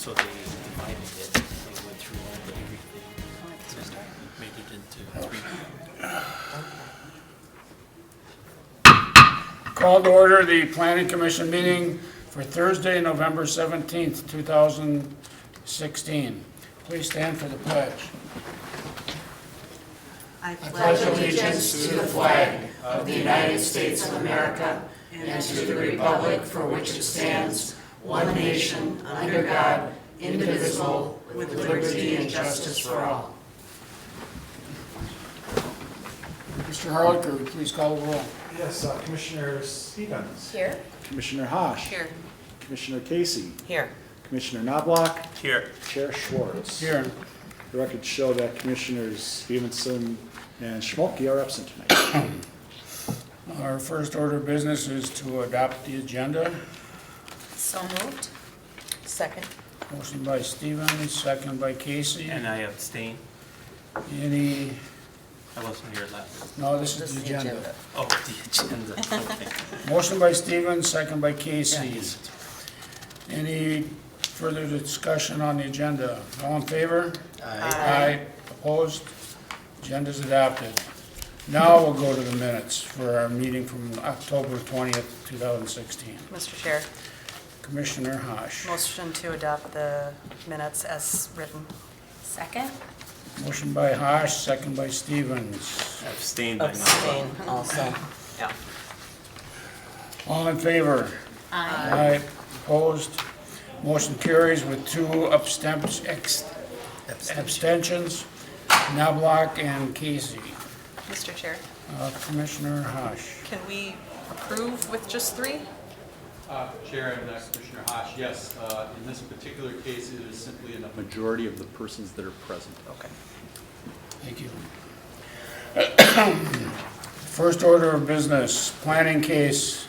So they divided it, they went through everything, and made it into three. Call to order the Planning Commission meeting for Thursday, November 17th, 2016. Please stand for the pledge. I pledge allegiance to the flag of the United States of America and to the republic for which it stands, one nation, under God, indivisible, with liberty and justice for all. Mr. Harlicker, would you please call the roll? Yes, Commissioner Stevens. Here. Commissioner Haas. Here. Commissioner Casey. Here. Commissioner Knobloch. Here. Chair Schwartz. Here. The records show that Commissioners Stevenson and Schmolke are absent tonight. Our first order of business is to adopt the agenda. So moved. Second. Motion by Stevens, second by Casey. And I abstain. Any, I wasn't here last. no, this is the agenda. Oh, the agenda. Okay. Motion by Stevens, second by Casey. Any further discussion on the agenda? All in favor? Aye. Opposed? Agenda's adopted. Now we'll go to the minutes for our meeting from October 20th, 2016. Mr. Chair, Commissioner Haas. motion to adopt the minutes as written. Second. Motion by Haas, second by Stevens. Abstain by now. Abstain also. Yeah. All in favor? Aye. Opposed? Motion carries with two abstentions, Knobloch and Casey. Mr. Chair, Commissioner Haas. can we approve with just three? Chair and Commissioner Haas, yes, in this particular case, it is simply a majority of the persons that are present. Okay. Thank you. First order of business, planning case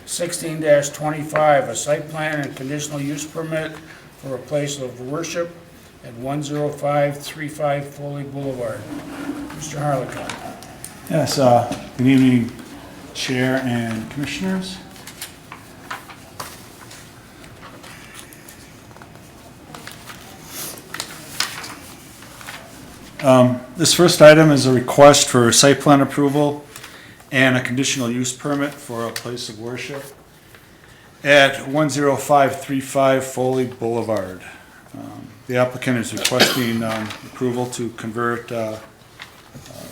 16-25, a site plan and conditional use permit for a place of worship at 10535 Foley Boulevard. Mr. Harlicott. Yes, good evening, Chair and Commissioners. This first item is a request for site plan approval and a conditional use permit for a place of worship at 10535 Foley Boulevard. The applicant is requesting approval to convert a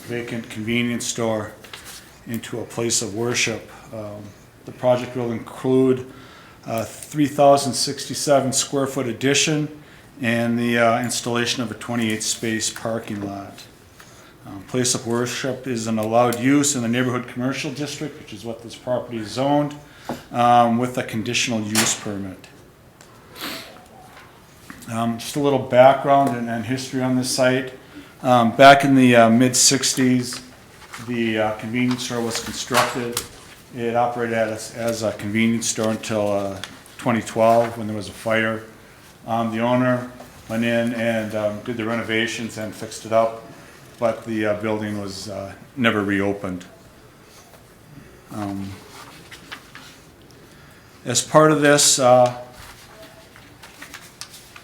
vacant convenience store into a place of worship. The project will include a 3,067 square foot addition and the installation of a 28 space parking lot. Place of worship is an allowed use in the neighborhood commercial district, which is what this property is zoned, with a conditional use permit. Just a little background and history on this site. Back in the mid-60s, the convenience store was constructed. It operated as a convenience store until 2012 when there was a fire. The owner went in and did the renovations and fixed it up, but the building was never reopened. As part of this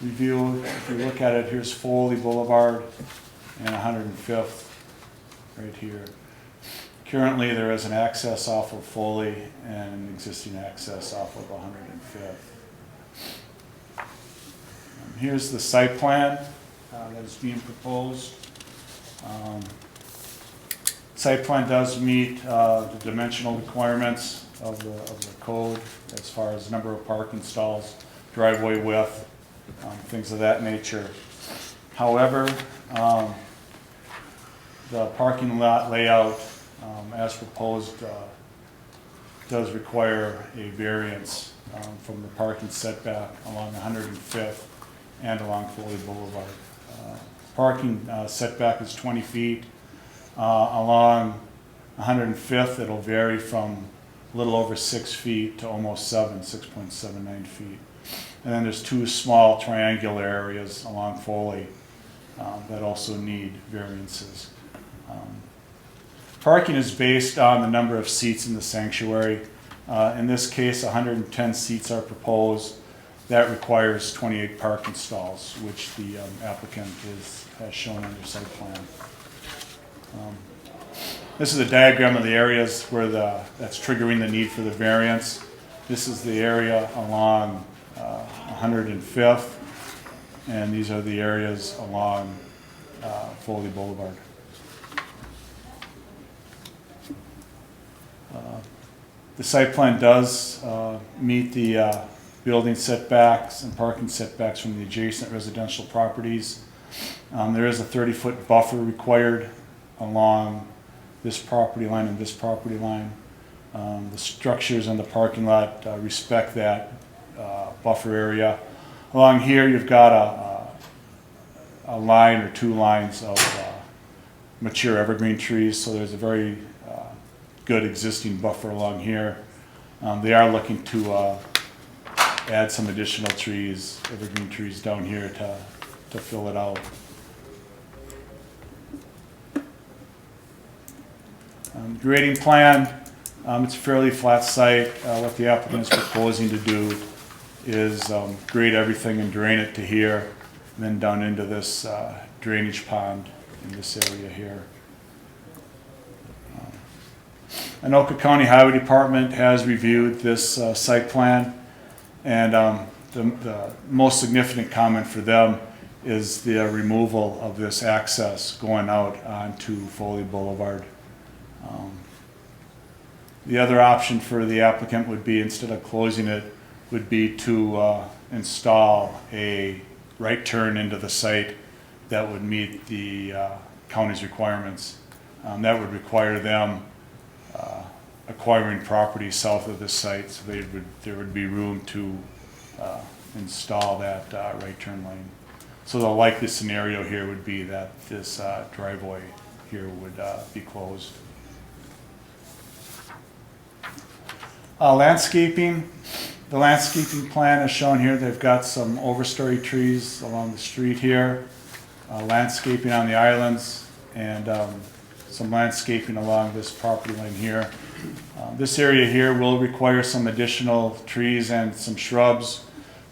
review, if you look at it, here's Foley Boulevard and 105th right here. Currently, there is an access off of Foley and an existing access off of 105th. Here's the site plan that is being proposed. Site plan does meet the dimensional requirements of the code as far as number of parking stalls, driveway width, things of that nature. However, the parking lot layout as proposed does require a variance from the parking setback along 105th and along Foley Boulevard. Parking setback is 20 feet. Along 105th, it'll vary from a little over 6 feet to almost 6.79 feet. And then there's two small triangular areas along Foley that also need variances. Parking is based on the number of seats in the sanctuary. In this case, 110 seats are proposed. that requires 28 parking stalls, which the applicant has shown on their site plan. This is a diagram of the areas where that's triggering the need for the variance. This is the area along 105th, and these are the areas along Foley Boulevard. The site plan does meet the building setbacks and parking setbacks from the adjacent residential properties. There is a 30-foot buffer required along this property line and this property line. The structures in the parking lot respect that buffer area. Along here, you've got a line or two lines of mature evergreen trees, so there's a very good existing buffer along here. They are looking to add some additional trees, evergreen trees down here to fill it out. Grading plan, it's a fairly flat site. What the applicant is proposing to do is grade everything and drain it to here, and then down into this drainage pond in this area here. Anoka County Highway Department has reviewed this site plan, and the most significant comment for them is the removal of this access going out onto Foley Boulevard. The other option for the applicant would be, instead of closing it, would be to install a right turn into the site that would meet the county's requirements. That would require them acquiring property south of this site, so there would be room to install that right turn lane. So the likely scenario here would be that this driveway here would be closed. Landscaping. The landscaping plan is shown here. They've got some overstory trees along the street here, landscaping on the islands, and some landscaping along this property line here. This area here will require some additional trees and some shrubs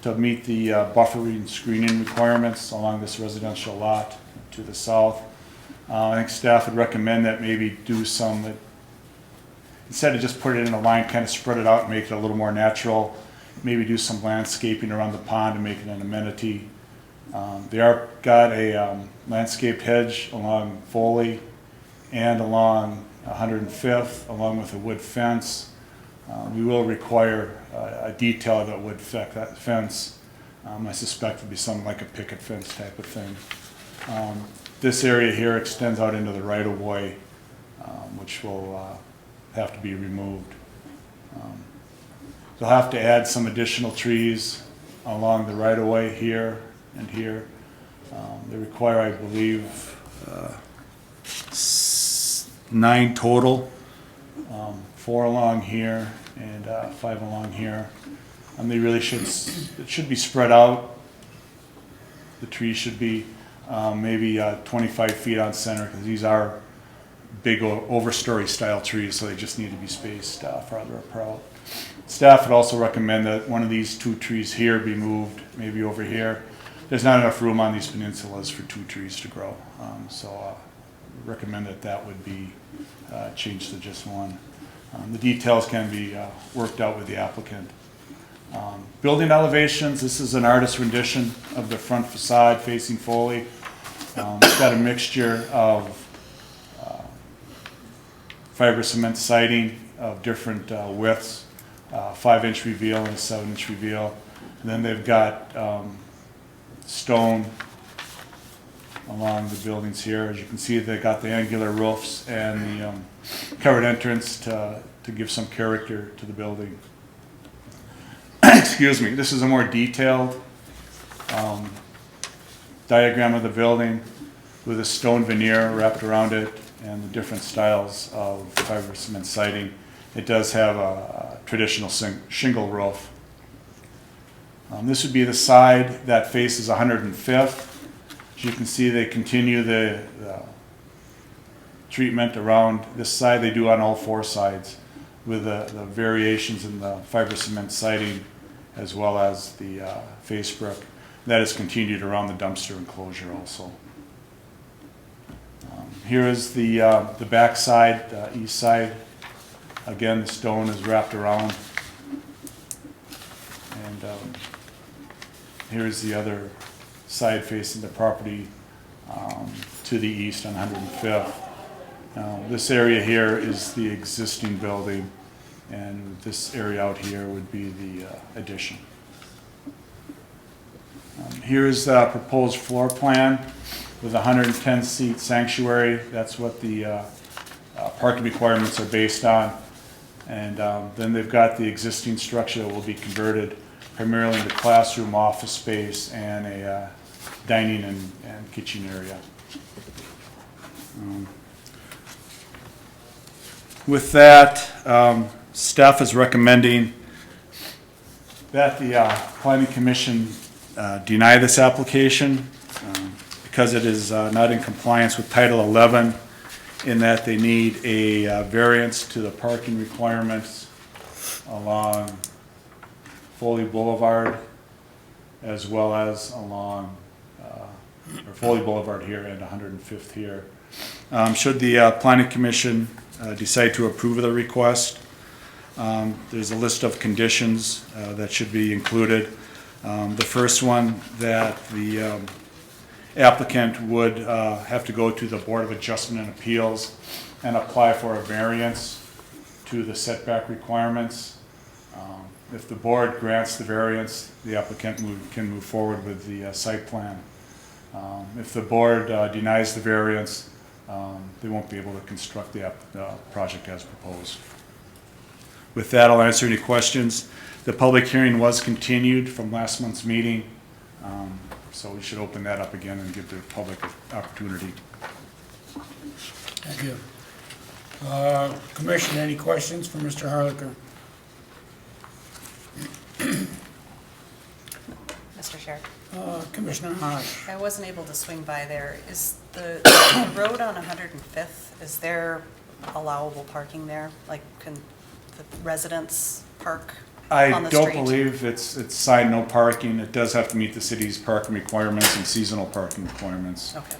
to meet the buffering screening requirements along this residential lot to the south. I think staff would recommend that maybe do some, instead of just put it in a line, kind of spread it out and make it a little more natural. Maybe do some landscaping around the pond to make it an amenity. They are got a landscaped hedge along Foley and along 105th, along with a wood fence. We will require a detail that would affect that fence. I suspect it would be something like a picket fence type of thing. This area here extends out into the right-of-way, which will have to be removed. They'll have to add some additional trees along the right-of-way here and here. They require, I believe, 9 total, 4 along here and 5 along here. And they really should, it should be spread out. The trees should be maybe 25 feet on center, because these are big overstory style trees, so they just need to be spaced farther apart. Staff would also recommend that one of these 2 trees here be moved, maybe over here. There's not enough room on these peninsulas for 2 trees to grow, so recommend that would be changed to just 1. The details can be worked out with the applicant. Building elevations, this is an artist's rendition of the front facade facing Foley. It's got a mixture of fiber cement siding of different widths, 5-inch reveal and a 7-inch reveal. And then they've got stone along the buildings here. As you can see, they've got the angular roofs and the covered entrance to give some character to the building. Excuse me, this is a more detailed diagram of the building with a stone veneer wrapped around it and the different styles of fiber cement siding. It does have a traditional shingle roof. This would be the side that faces 105th. As you can see, they continue the treatment around this side. They do on all 4 sides, with the variations in the fiber cement siding as well as the Facebrook. That is continued around the dumpster enclosure also. Here is the back side, the east side. Again, the stone is wrapped around. And here's the other side facing the property to the east on 105th. This area here is the existing building, and this area out here would be the addition. Here's the proposed floor plan with a 110-seat sanctuary. That's what the parking requirements are based on. And then they've got the existing structure that will be converted primarily into classroom, office space, and a dining and kitchen area. With that, staff is recommending that the Planning Commission deny this application because it is not in compliance with Title 11 in that they need a variance to the parking requirements along Foley Boulevard as well as along or Foley Boulevard here and 105th here. Should the Planning Commission decide to approve of the request, there's a list of conditions that should be included. The first one, that the applicant would have to go to the Board of Adjustment and Appeals and apply for a variance to the setback requirements. If the board grants the variance, the applicant can move forward with the site plan. If the board denies the variance, they won't be able to construct the project as proposed. With that, I'll answer any questions. The public hearing was continued from last month's meeting, so we should open that up again and give the public an opportunity. Thank you. Commission, any questions for Mr. Harlicker? Mr. Chair, Commissioner Haas? I wasn't able to swing by there. Is the road on 105th, is there allowable parking there? Like, can the residents park I on the don't street? believe it's signed no parking. It does have to meet the city's parking requirements and seasonal parking requirements. Okay.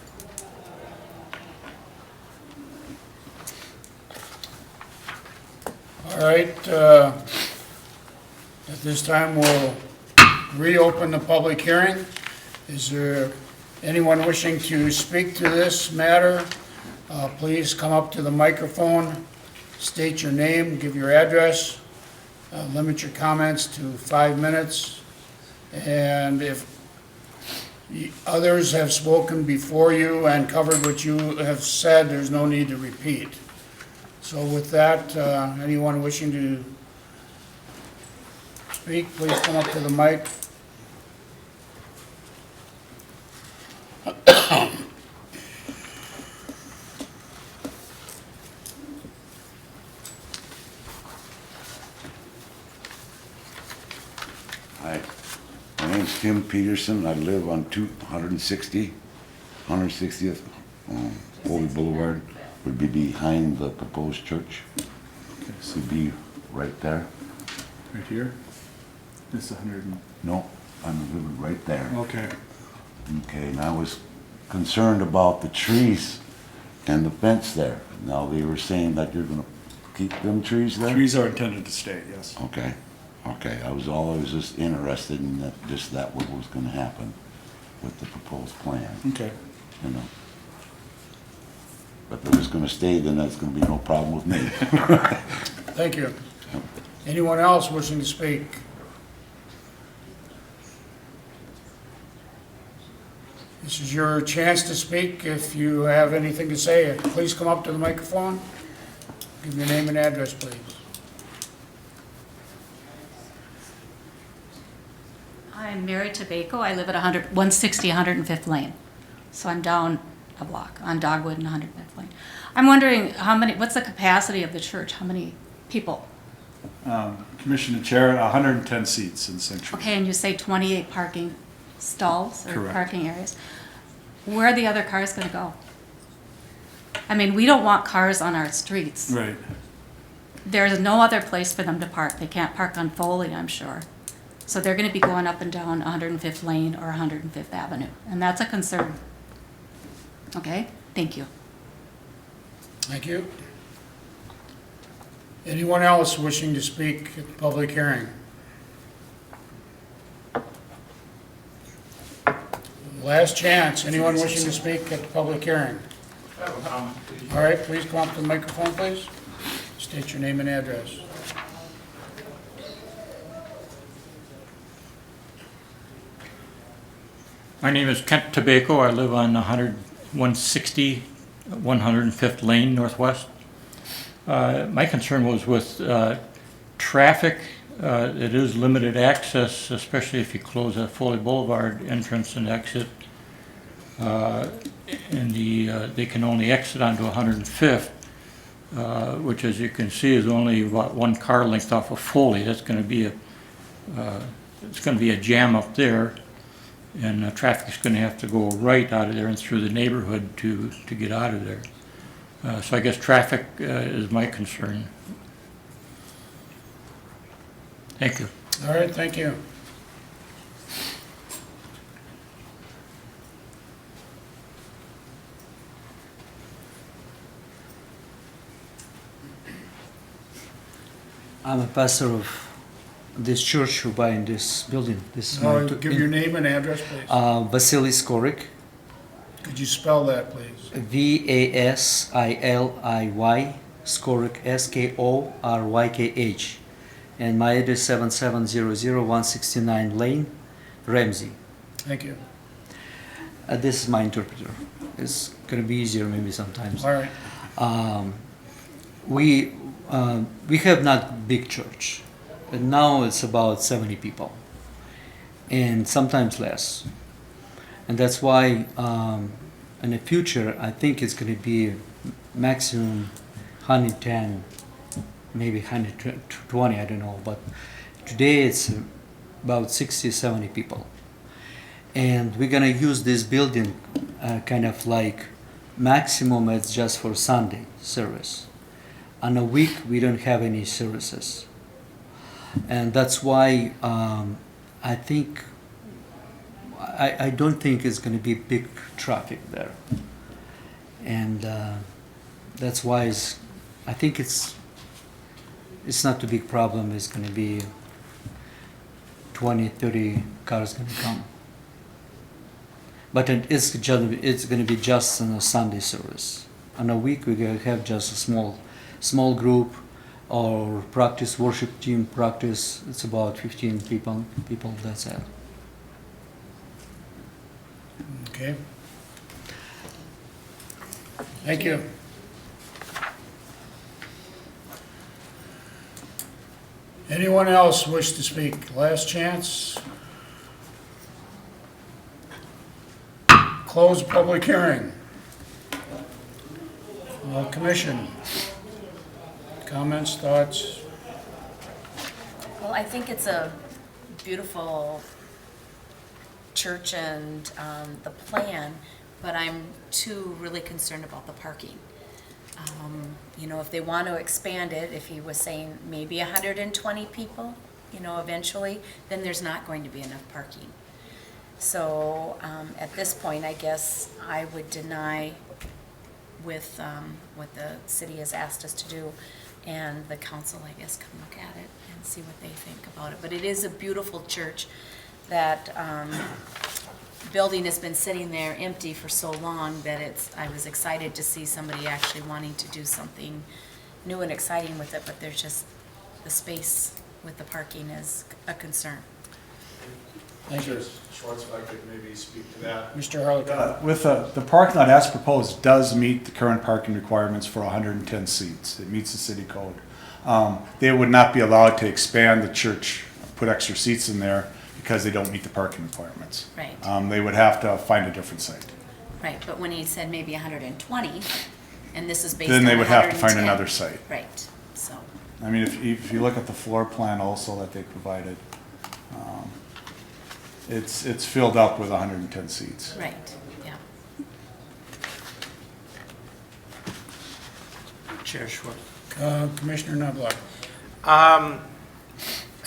All right, at this time, we'll reopen the public hearing. Is there anyone wishing to speak to this matter? Please come up to the microphone, state your name, give your address, limit your comments to 5 minutes. And if others have spoken before you and covered what you have said, there's no need to repeat. So with that, anyone wishing to speak, please come up to the mic. Hi, my name's Tim Peterson. I live on 160th Foley Boulevard. Would be behind the proposed church. Would be right there. Right here? This is 100. No, I'm living right there. Okay. Okay, and I was concerned about the trees and the fence there. Now, they were saying that you're gonna keep them trees there? Trees are intended to stay, yes. Okay, okay. I was just interested in that, just that what was gonna happen with the proposed plan, Okay. you know. But if it was gonna stay, then that's gonna be no problem with me. Thank you. Anyone else wishing to speak? This is your chance to speak. If you have anything to say, please come up to the microphone. Give your name and address, please. I'm Mary Tobacco. I live at 160 105th Lane. So I'm down a block on Dogwood and 105th Lane. I'm wondering what's the capacity of the church? How many people? Commissioner Chair, 110 seats in Sanctuary. Okay, and you say 28 parking stalls or Correct. parking areas. Where are the other cars going to go? I mean, we don't want cars on our streets. Right. There's no other place for them to park. They can't park on Foley, I'm sure. So they're gonna be going up and down 105th Lane or 105th Avenue, and that's a concern. Okay, thank you. Thank you. Anyone else wishing to speak at the public hearing? Last chance. Anyone wishing to speak at the public hearing? All right, please come up to the microphone, please. State your name and address. My name is Kent Tobacco. I live on 160, 105th Lane Northwest. My concern was with traffic. It is limited access, especially if you close that Foley Boulevard entrance and exit. They can only exit onto 105th, which, as you can see, is only about one car length off of Foley. That's going to be a jam up there. And traffic's going to have to go right out of there and through the neighborhood to get out of there. So I guess traffic is my concern. Thank you. All right, thank you. I'm a pastor of this church who buy in this building. This is my Give your name and address, please. Vasily Skorik, Could you spell that, please? Vasili, Skorik, Skorykh, and my address 7700 169 Lane, Ramsey. Thank you. This is my interpreter. It's gonna be easier maybe sometimes. All right. We have not big church, but now it's about 70 people, and sometimes less. And that's why in the future I think it's going to be maximum 110, maybe 120. I don't know, but today it's about 60, 70 people, and we're gonna use this building kind of like maximum. It's just for Sunday service. On a week, we don't have any services. And that's why I think, I don't think it's going to be big traffic there. And that's why I think it's not a big problem. It's going to be 20, 30 cars going to come. But it's going to be just on a Sunday service. On a week, we're going to have just a small group or practice, worship team practice. It's about 15 people, that's it. Okay. Thank you. Anyone else wish to speak? Last chance. Close public hearing. Commission. Comments, thoughts? Well, I think it's a beautiful church and the plan, but I'm too really concerned about the parking. If they want to expand it, if he was saying maybe 120 people, eventually, then there's not going to be enough parking. So at this point, I guess I would deny with what the city has asked us to do, and the council, I guess, can look at it and see what they think about it. But it is a beautiful church. That building has been sitting there empty for so long that I was excited to see somebody actually wanting to do something new and exciting with it, but there's just, the space with the parking is a concern. Thank you. Schwartz, if I could maybe speak to that. Mr. Harlequin. With the parking lot as proposed does meet the current parking requirements for 110 seats. It meets the city code. They would not be allowed to expand the church, put extra seats in there because they don't meet the parking requirements. Right. They would have to find a different site. Right, but when he said maybe 120, and this is based on Then they would have to 110. find another site. Right, so, I mean, if you look at the floor plan also that they provided, it's filled up with 110 seats. right, yeah. Chair Schwartz. Commissioner Knobloch. I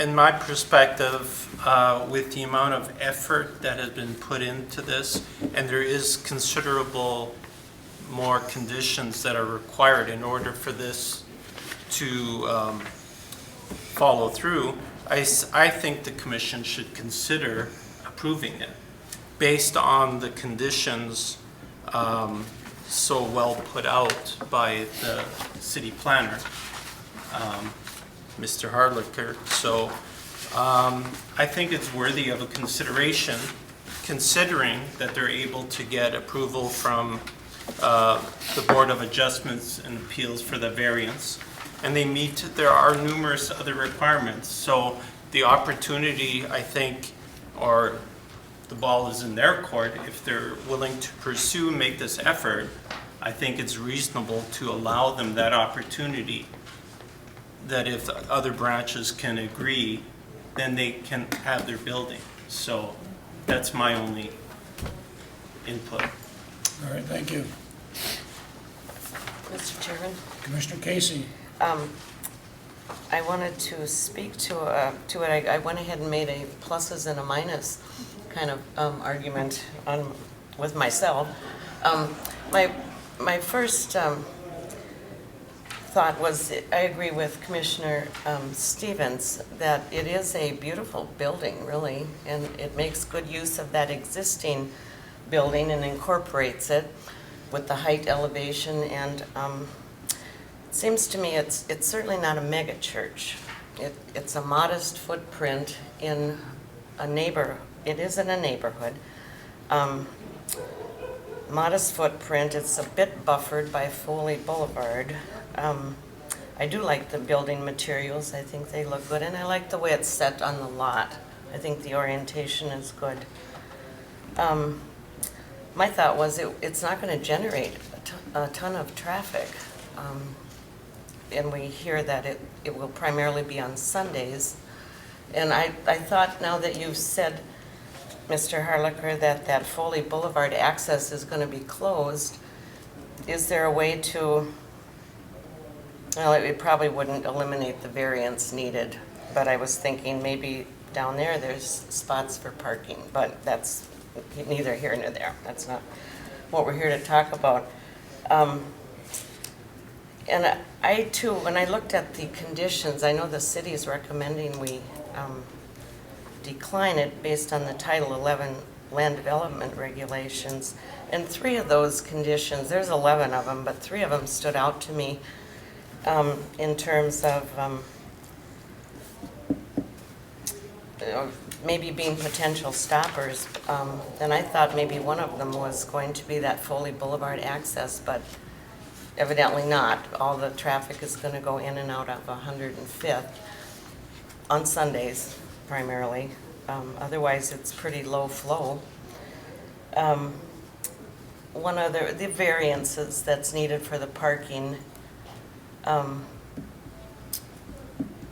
in my perspective, with the amount of effort that has been put into this, and there is considerable more conditions that are required in order for this to follow through, I think the commission should consider approving it based on the conditions so well put out by the city planner, Mr. Hardlicker. So I think it's worthy of a consideration, considering that they're able to get approval from the Board of Adjustments and Appeals for the variance, and there are numerous other requirements. So the opportunity, I think, or the ball is in their court, if they're willing to pursue, make this effort, I think it's reasonable to allow them that opportunity, that if other branches can agree, then they can have their building. So that's my only input. All right, thank you. Mr. Chairman, Commissioner Casey? I wanted to speak to it. I went ahead and made a pluses and a minus kind of argument with myself. My first thought was, I agree with Commissioner Stevens that it is a beautiful building, really, and it makes good use of that existing building and incorporates it with the height elevation, and it seems to me it's certainly not a mega church. It's a modest footprint in a neighbor. It is in a neighborhood. Modest footprint. It's a bit buffered by Foley Boulevard. I do like the building materials. I think they look good, and I like the way it's set on the lot. I think the orientation is good. My thought was it's not going to generate a ton of traffic. And we hear that it will primarily be on Sundays. And I thought, now that you've said, Mr. Harlicker, that Foley Boulevard access is going to be closed, is there a way to, well, it probably wouldn't eliminate the variance needed, but I was thinking maybe down there's spots for parking, but that's neither here nor there. That's not what we're here to talk about. And I too, when I looked at the conditions, I know the city is recommending we decline it based on the Title 11 land development regulations. And 3 of those conditions, there's 11 of them, but 3 of them stood out to me in terms of maybe being potential stoppers. And I thought maybe one of them was going to be that Foley Boulevard access, but evidently not. All the traffic is going to go in and out of 105th on Sundays primarily. Otherwise, it's pretty low flow. One other, the variances that's needed for the parking,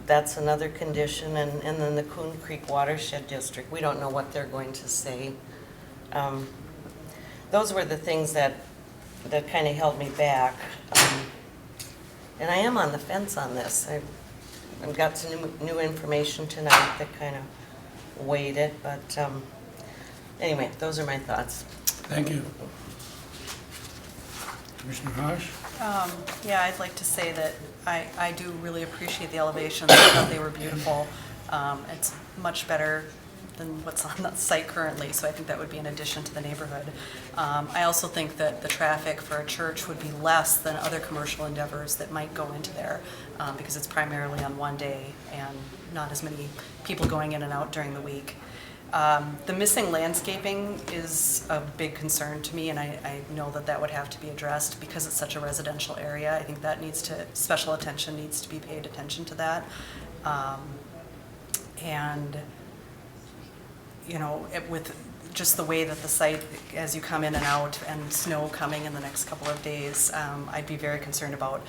that's another condition, and then the Coon Creek Watershed District, we don't know what they're going to say. Those were the things that kind of held me back. And I am on the fence on this. I've got some new information tonight that kind of weighed it, but anyway, those are my thoughts. Thank you. Commissioner Haas? Yeah, I'd like to say that I do really appreciate the elevations. I thought they were beautiful. It's much better than what's on the site currently, so I think that would be an addition to the neighborhood. I also think that the traffic for a church would be less than other commercial endeavors that might go into there, because it's primarily on one day and not as many people going in and out during the week. The missing landscaping is a big concern to me, and I know that would have to be addressed because it's such a residential area. I think that special attention needs to be paid attention to that. And you know, with just the way that the site, as you come in and out, and snow coming in the next couple of days, I'd be very concerned about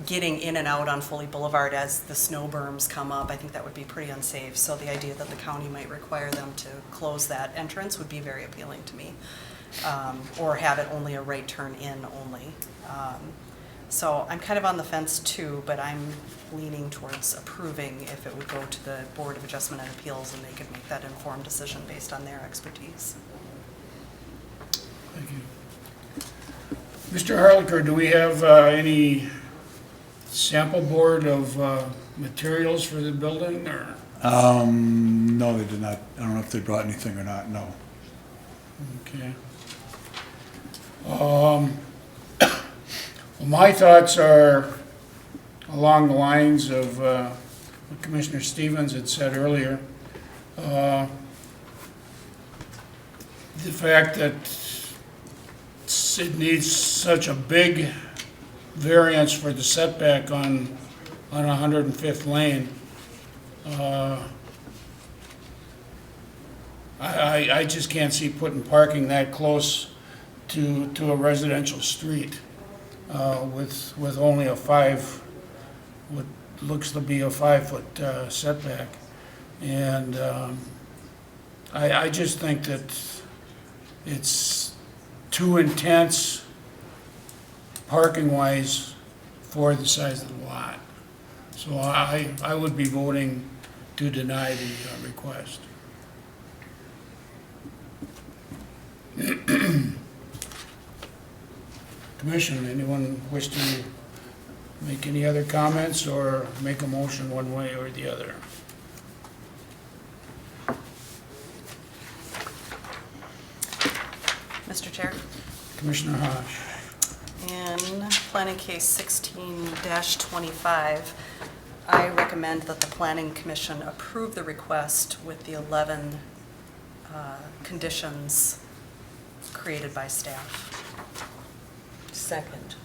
getting in and out on Foley Boulevard as the snow berms come up. I think that would be pretty unsafe. So the idea that the county might require them to close that entrance would be very appealing to me, or have it only a right turn in only. So I'm kind of on the fence too, but I'm leaning towards approving if it would go to the Board of Adjustment and Appeals and they could make that informed decision based on their expertise. Thank you. Mr. Harlicker, do we have any sample board of materials for the building, or? No, they did not. I don't know if they brought anything or not, no. Okay. Well, my thoughts are along the lines of what Commissioner Stevens had said earlier. The fact that it needs such a big variance for the setback on 105th Lane. I just can't see putting parking that close to a residential street with only what looks to be a 5-foot setback. And I just think that it's too intense parking-wise for the size of the lot. So I would be voting to deny the request. Commission, anyone wish to make any other comments or make a motion one way or the other? Mr. Chair? Commissioner Haas. In planning case 16-25, I recommend that the planning commission approve the request with the 11 conditions created by staff. Second.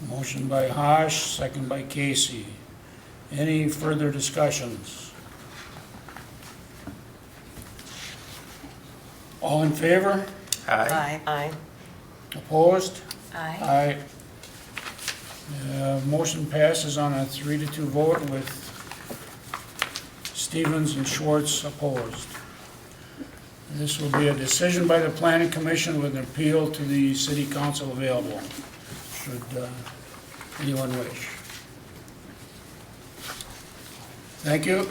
Motion by Haas, second by Casey. Any further discussions? All in favor? Aye. Aye. Opposed? Aye. Motion passes on a 3-2 vote with Stevens and Schwartz opposed. This will be a decision by the planning commission with an appeal to the city council available, should anyone wish. Thank you.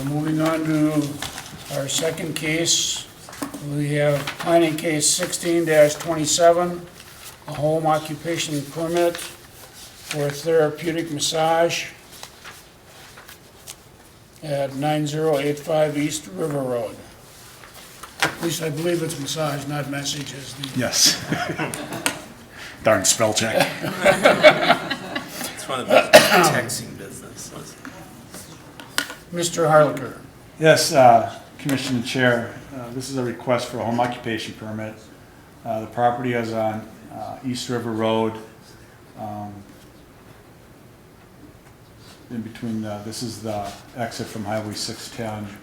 Moving on to our second case, we have planning case 16-27, a home occupation permit for therapeutic massage at 9085 East River Road. At least I believe it's massage, not messages. Yes. Darn spell check. It's one of the texting businesses. Mr. Harlicker. Yes, Commissioner Chair, this is a request for a home occupation permit. The property is on East River Road. In between, this is the exit from Highway 610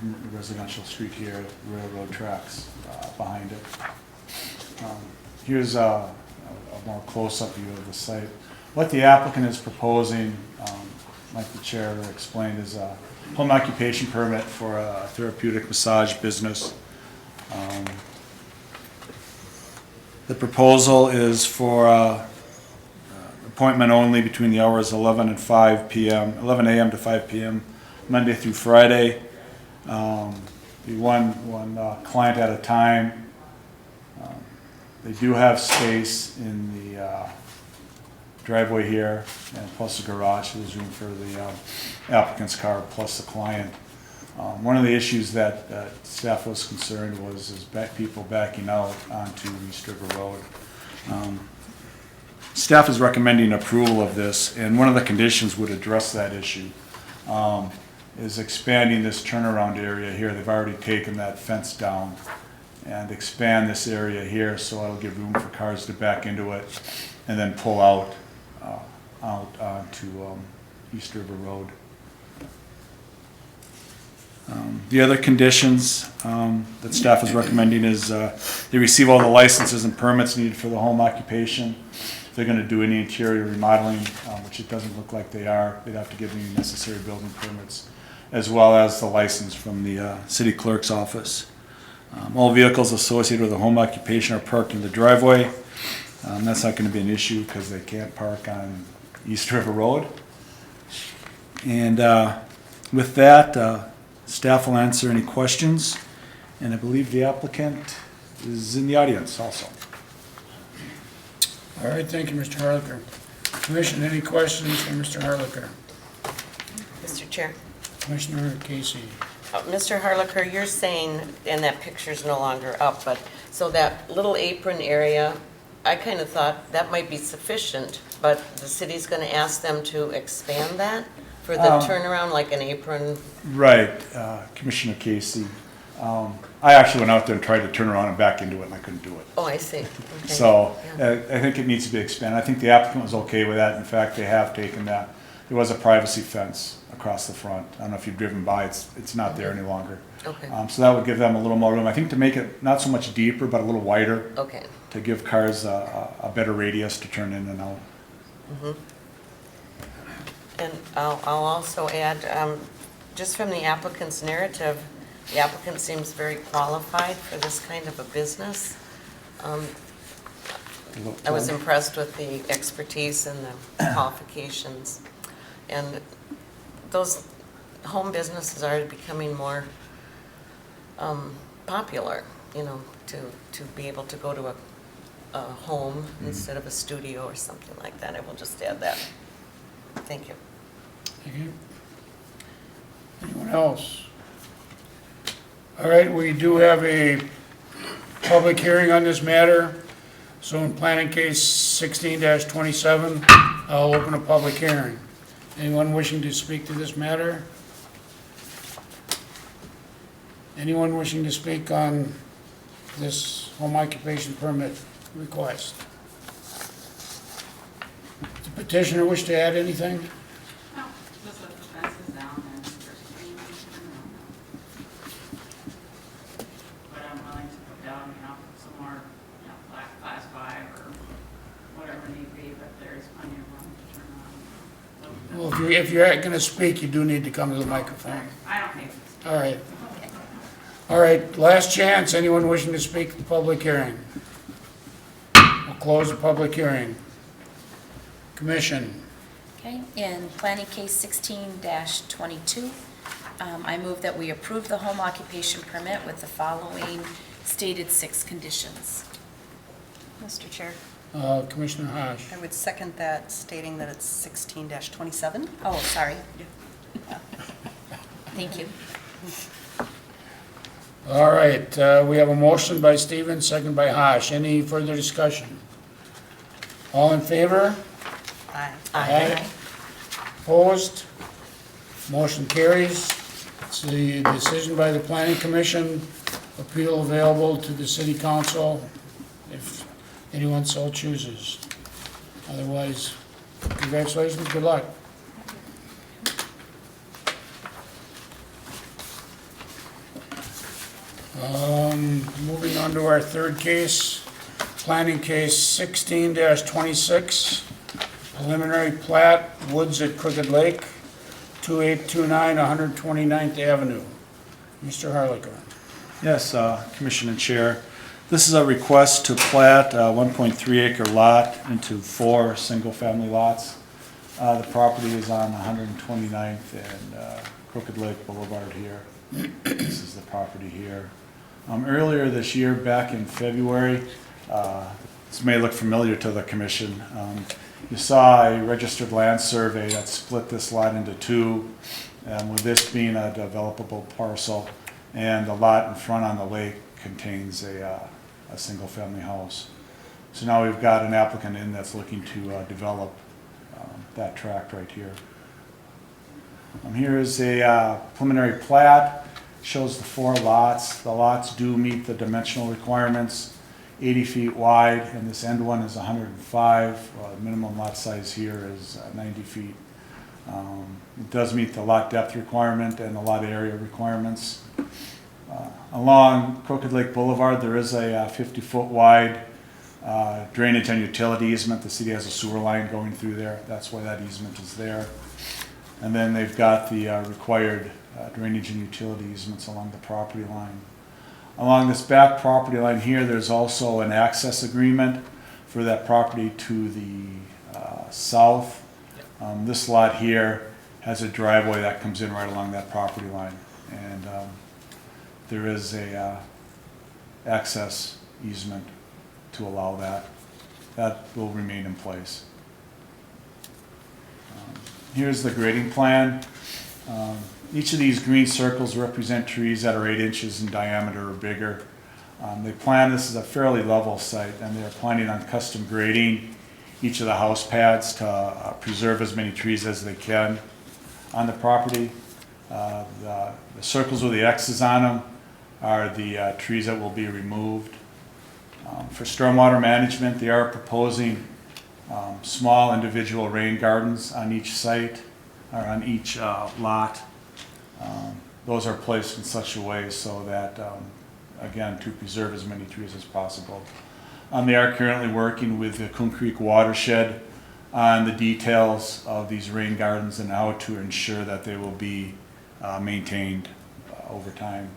and residential street here, railroad tracks behind it. Here's a more close-up view of the site. What the applicant is proposing, like the chair explained, is a home occupation permit for a therapeutic massage business. The proposal is for appointment only between the hours 11 and 5 p.m., 11 a.m. to 5 p.m., Monday through Friday. Be one client at a time. They do have space in the driveway here, and plus the garage. There's room for the applicant's car plus the client. One of the issues that staff was concerned was people backing out onto East River Road. Staff is recommending approval of this, and one of the conditions would address that issue, is expanding this turnaround area here. They've already taken that fence down, and expand this area here so it'll give room for cars to back into it and then pull out onto East River Road. The other conditions that staff is recommending is they receive all the licenses and permits needed for the home occupation. If they're going to do any interior remodeling, which it doesn't look like they are, they'd have to give any necessary building permits. as well as the license from the city clerk's office. All vehicles associated with a home occupation are parked in the driveway. That's not going to be an issue because they can't park on East River Road. And with that, staff will answer any questions, and I believe the applicant is in the audience also. All right, thank you, Mr. Harlicker. Commission, any questions for Mr. Harlicker? Mr. Chair. Commissioner Casey. Mr. Harlicker, you're saying, and that picture's no longer up, but, so that little apron area, I kind of thought that might be sufficient, but the city's going to ask them to expand that for the turnaround, like an apron? Right, Commissioner Casey. I actually went out there and tried to turn around and back into it, and I couldn't do it. Oh, I see. Okay. So Yeah. I think it needs to be expanded. I think the applicant was okay with that. In fact, they have taken that. There was a privacy fence across the front. I don't know if you've driven by, it's not there any longer. Okay. So that would give them a little more room. I think to make it not so much deeper, but a little wider, Okay. to give cars a better radius to turn in and out. And I'll also add, just from the applicant's narrative, the applicant seems very qualified for this kind of a business. I was impressed with the expertise and the qualifications. And those home businesses are becoming more popular, you know, to be able to go to a home instead of a studio or something like that. I will just add that. Thank you. Thank you. Anyone else? All right, we do have a public hearing on this matter. So in planning case 16-27, I'll open a public hearing. Anyone wishing to speak to this matter? Anyone wishing to speak on this home occupation permit request? Does the petitioner wish to add anything? No, just let the fences down and there's plenty of room around them. But I'm willing to put down, some more, black class 5 or whatever need be, but there's plenty of room to turn on. Well, if you're going to speak, you do need to come to the microphone. I don't think so. All right. All right, last chance. Anyone wishing to speak at the public hearing? We'll close the public hearing. Commission. Okay, in planning case 16-22, I move that we approve the home occupation permit with the following stated 6 conditions. Mr. Chair, Commissioner Haas. I would second that, stating that it's 16-27. Oh, sorry. Thank you. All right, we have a motion by Stevens, second by Haas. Any further discussion? All in favor? Aye. Aye. Opposed? Motion carries. It's the decision by the planning commission. Appeal available to the city council if anyone so chooses. Otherwise, congratulations, good luck. Moving on to our third case, planning case 16-26, preliminary plat, Woods at Crooked Lake, 2829 129th Avenue. Mr. Harlicker. Yes, Commissioner and Chair. This is a request to plat a 1.3 acre lot into 4 single-family lots. The property is on 129th and Crooked Lake Boulevard here. This is the property here. Earlier this year, back in February, this may look familiar to the commission. You saw a registered land survey that split this lot into 2, with this being a developable parcel, and the lot in front on the lake contains a single-family house. So now we've got an applicant in that's looking to develop that tract right here. Here is a preliminary plat. Shows the 4 lots. The lots do meet the dimensional requirements, 80 feet wide, and this end one is 105. Minimum lot size here is 90 feet. It does meet the lot depth requirement and the lot area requirements. Along Crooked Lake Boulevard, there is a 50-foot wide drainage and utility easement. The city has a sewer line going through there. That's why that easement is there. And then they've got the required drainage and utility easements along the property line. Along this back property line here, there's also an access agreement for that property to the south. This lot here has a driveway that comes in right along that property line. And there is a access easement to allow that. That will remain in place. Here's the grading plan. Each of these green circles represent trees that are 8 inches in diameter or bigger. They plan this is a fairly level site, and they're planning on custom grading each of the house pads to preserve as many trees as they can on the property. The circles with the X's on them are the trees that will be removed. For stormwater management, they are proposing small individual rain gardens on each site, or on each lot. Those are placed in such a way so that, again, to preserve as many trees as possible. They are currently working with the Coon Creek watershed on the details of these rain gardens and how to ensure that they will be maintained over time.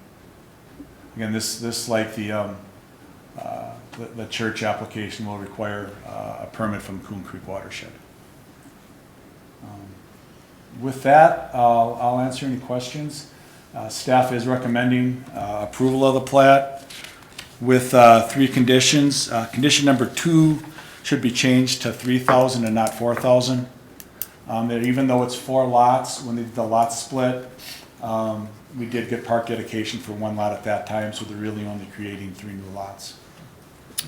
Again, this like the church application will require a permit from Coon Creek watershed. With that, I'll answer any questions. Staff is recommending approval of the plat with 3 conditions. Condition number 2 should be changed to 3,000 and not 4,000. That even though it's 4 lots, when they did the lot split, we did get park dedication for 1 lot at that time, so they're really only creating 3 new lots.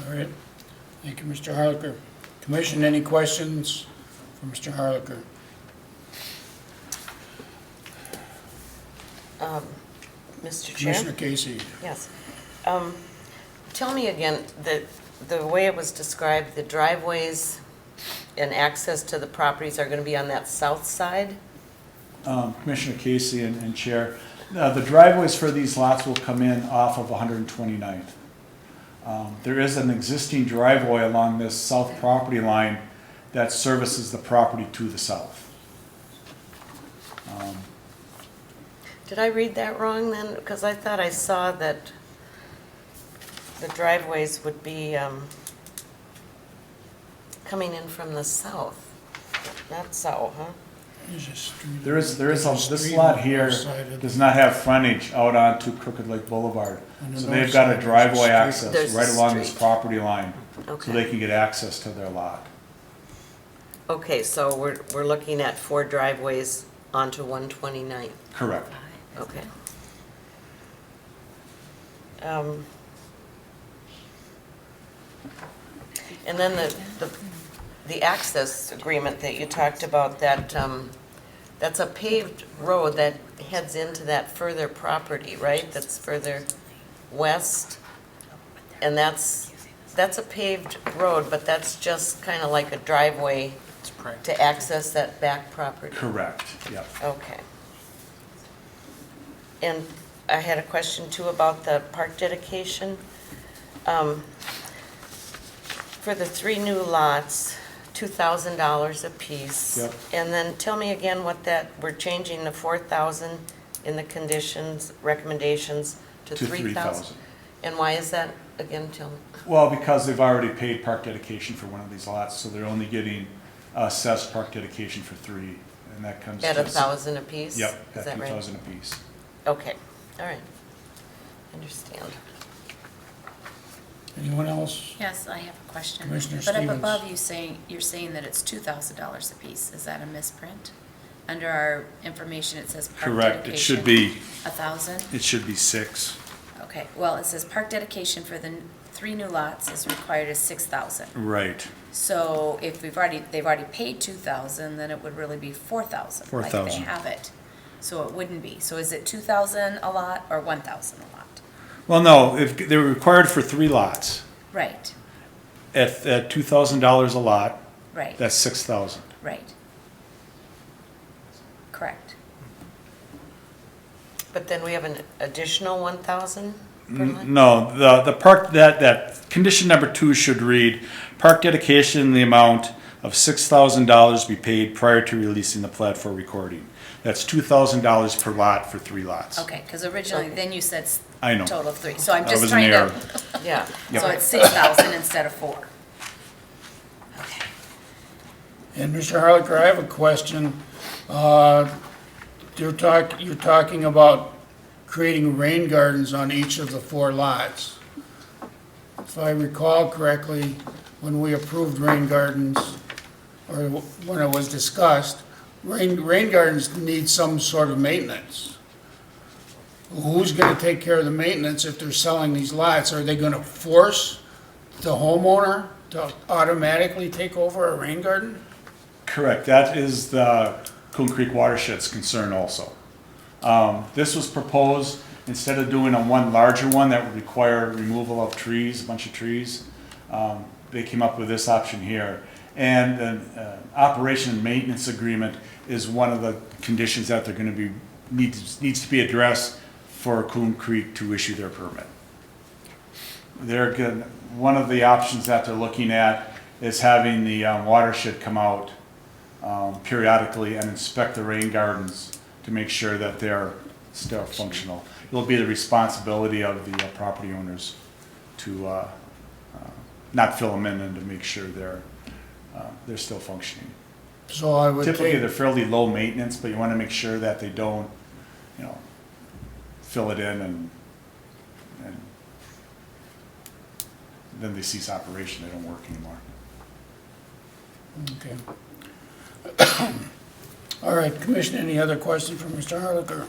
All right. Thank you, Mr. Harlicker. Commission, any questions for Mr. Harlicker? Mr. Chair? Commissioner Casey? Yes. Tell me again, the way it was described, the driveways and access to the properties are going to be on that south side? Commissioner Casey and Chair, the driveways for these lots will come in off of 129th. There is an existing driveway along this south property line that services the property to the south. Did I read that wrong then? Because I thought I saw that the driveways would be coming in from the south, not south, huh? There is this lot here does not have frontage out onto Crooked Lake Boulevard. So they've got a driveway access There's a right along this street. property line, so Okay. they can get access to their lot. Okay, so we're looking at 4 driveways onto 129. Correct. Okay. And then the access agreement that you talked about, that's a paved road that heads into that further property, right? That's further west? And that's a paved road, but that's just kind of like a driveway to access that back property? Correct, yep. Okay. And I had a question too about the park dedication. For the 3 new lots, $2,000 apiece. Yep. And then tell me again what we're changing the 4,000 in the conditions, recommendations to To 3,000? 3,000. And why is that, again, tell me? Well, because they've already paid park dedication for one of these lots, so they're only getting assessed park dedication for 3, and that comes to... At 1,000 apiece? Yep, Is at that right? 2,000 apiece. Okay, all right. Understand. Anyone else? Yes, I have a question. Commissioner But up Stevens. above, you're saying that it's $2,000 apiece. Is that a misprint? Under our information, it says park dedication. Correct, it should be, 1,000? it should be 6. Okay, well, it says park dedication for the 3 new lots is required as 6,000. Right. So if they've already paid 2,000, then it would really be 4,000. Like 4,000. they have it. So it wouldn't be. So is it 2,000 a lot or 1,000 a lot? Well, no, if they're required for 3 lots, Right, at $2,000 a lot, right, that's 6,000. right. Correct. But then we have an additional 1,000 per lot? No, the park, that condition number 2 should read, park dedication in the amount of $6,000 be paid prior to releasing the plat for recording. That's $2,000 per lot for 3 lots. Okay, because originally, then you said I know. total of 3. So I'm That just was an trying error. to, Yeah. so it's 6,000 instead of 4. Okay. And Mr. Harlicker, I have a question. You're talking about creating rain gardens on each of the 4 lots. If I recall correctly, when we approved rain gardens, or when it was discussed, rain gardens need some sort of maintenance. Who's gonna take care of the maintenance if they're selling these lots? Are they gonna force the homeowner to automatically take over a rain garden? Correct, that is the Coon Creek watershed's concern also. This was proposed, instead of doing one larger one that would require removal of trees, a bunch of trees, they came up with this option here. And an operation and maintenance agreement is one of the conditions that they're gonna be, needs to be addressed for Coon Creek to issue their permit. One of the options that they're looking at is having the watershed come out periodically and inspect the rain gardens to make sure that they're still functional. It'll be the responsibility of the property owners to not fill them in and to make sure they're still functioning. So I would Typically, take, they're fairly low maintenance, but you want to make sure that they don't, fill it in and then they cease operation, they don't work anymore. okay. All right, Commissioner, any other questions from Mr. Harlicker?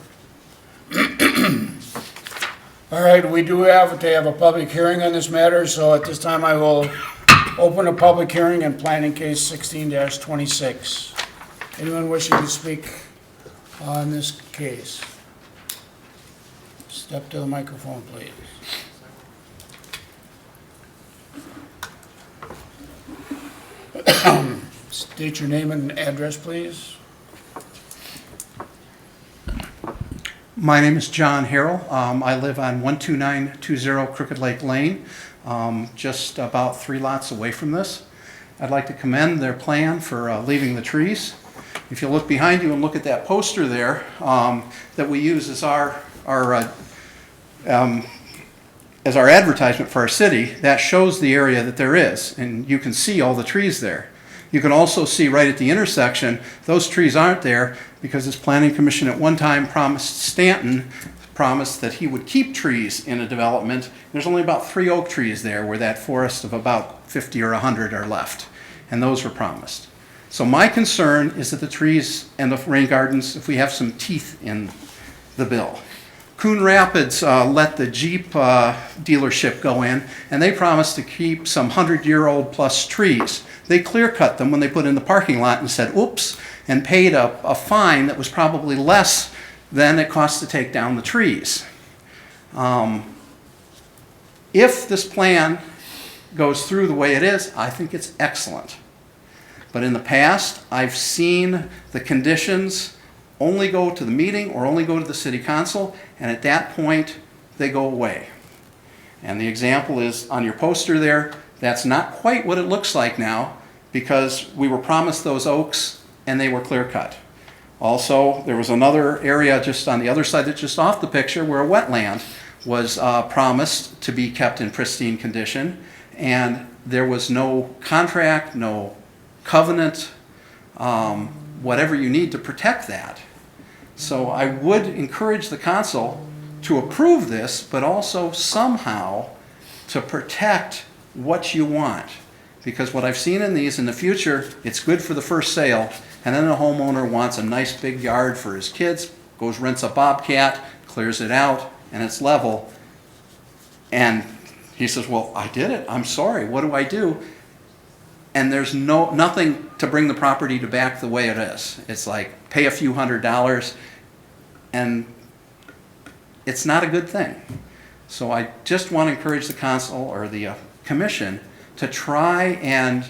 All right, we do have to have a public hearing on this matter, so at this time I will open a public hearing in planning case 16-26. Anyone wishing to speak on this case? Step to the microphone, please. State your name and address, please. My name is John Harrell. I live on 12920 Crooked Lake Lane, just about 3 lots away from this. I'd like to commend their plan for leaving the trees. If you look behind you and look at that poster there that we use as our advertisement for our city, that shows the area that there is, and you can see all the trees there. You can also see right at the intersection, those trees aren't there because this planning commission at one time promised that he would keep trees in a development. There's only about 3 oak trees there where that forest of about 50 or 100 are left, and those were promised. So my concern is that the trees and the rain gardens, if we have some teeth in the bill. Coon Rapids let the Jeep dealership go in, and they promised to keep some 100-year-old plus trees. They clear cut them when they put in the parking lot and said, oops, and paid a fine that was probably less than it cost to take down the trees. If this plan goes through the way it is, I think it's excellent. But in the past, I've seen the conditions only go to the meeting or only go to the city council, and at that point, they go away. And the example is on your poster there. That's not quite what it looks like now because we were promised those oaks and they were clear cut. Also, there was another area just on the other side that's just off the picture where a wetland was promised to be kept in pristine condition, and there was no contract, no covenant, whatever you need to protect that. So I would encourage the council to approve this, but also somehow to protect what you want. Because what I've seen in these in the future, it's good for the first sale, and then the homeowner wants a nice big yard for his kids, goes rents a Bobcat, clears it out, and it's level. And he says, well, I did it, I'm sorry, what do I do? And there's nothing to bring the property to back the way it is. It's like pay a few $100s, and it's not a good thing. So I just want to encourage the council or the commission to try and